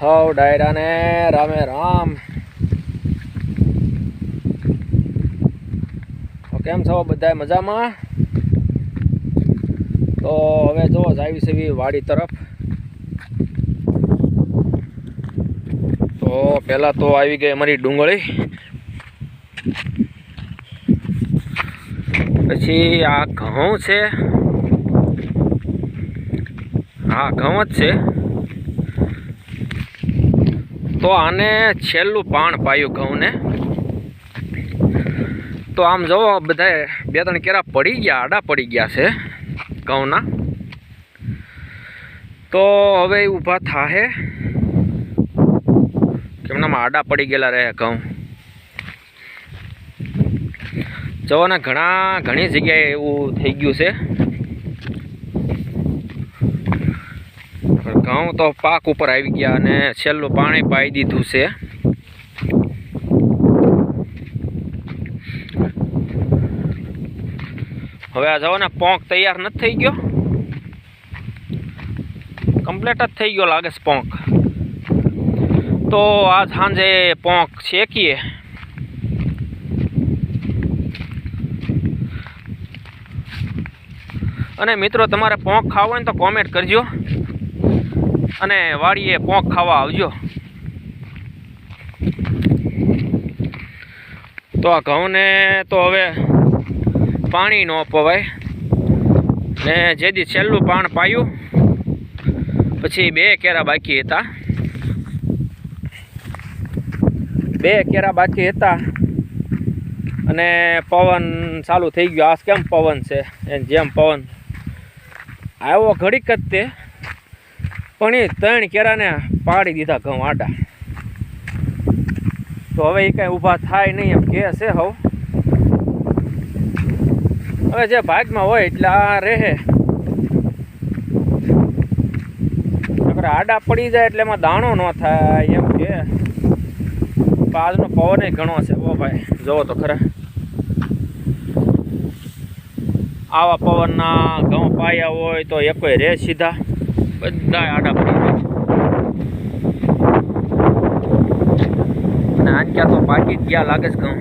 હવ ડાયરા ને રામે રામ। તો કેમ છો બધા મજામાં? તો હવે જો આવી છે વાડી તરફ। તો પહેલા તો આવી ગઈ અમારી ડુંગળી, પછી આ ઘઉં છે। હા ઘઉં જ છે। તો આને છેલ્લું પાણ પાયું ઘઉંને। તો આમ જોવો બધા બે ત્રણ કેરા પડી ગયા, આડા પડી ગયા છે ઘઉંના। તો હવે ઊભા થાહે, કેમનામાં આડા પડી ગયેલા રહે ઘઉં। જોવો ને ઘણી જગ્યાએ એવું થઈ ગયું છે। ઘઉં તો પાક ઉપર આવી ગયા અને છેલ્લું પાણી પાઈ દીધું છે। હવે આ જાઓ ને પોંક તૈયાર નથી થઈ ગયો, કમ્પ્લીટ જ થઈ ગયો લાગે છે પોંક। તો આજ સાંજે પોંક શેકીએ। અને મિત્રો તમારે પોંક ખાવો હોય ને તો કોમેન્ટ કરજો અને વાડીએ પોંક ખાવા આવજો। તો આ ઘઉંને તો હવે પાણી ન પવાય ને, જેથી છેલ્લું પાણ પાયું પછી બે કેરા બાકી હતા, અને પવન ચાલુ થઈ ગયો। આ કેમ પવન છે, જેમ પવન આવ્યો ઘડીક જ તે, પણ એ ત્રણ કેરાને પાડી દીધા ઘઉં આડા। તો હવે એ કાંઈ ઊભા થાય નહીં એમ કે છે હવ। હવે જે ભાગમાં હોય એટલે આ રહે, આડા પડી જાય એટલે એમાં દાણો ન થાય એમ કે। આજનો પવન ઘણો છે ઓ ભાઈ, જોવો તો ખરા। આવા પવનના ઘઉં પાયા હોય તો એકોય રે સીધા, બધા આડા પડી જાય। અને આંક્યા તો પાકી જ ગયા લાગે છે ઘઉં।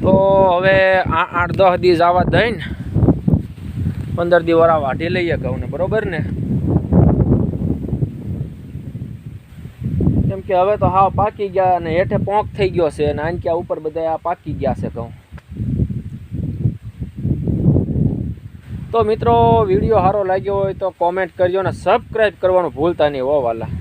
તો હવે 8-10 દી જવા દઈને 15 દી વરા વાઢી લઈએ ઘઉંને, બરોબર ને? કેમ કે હવે તો હાવ પાકી ગયા અને હેઠે પોંક થઈ ગયો છે અને આંક્યા ઉપર બધા આ પાકી ગયા છે ઘઉં। તો મિત્રો વિડીયો સારો લાગ્યો હોય તો કોમેન્ટ કરજો અને સબસ્ક્રાઈબ કરવાનું ભૂલતા નહીં હો વાલા।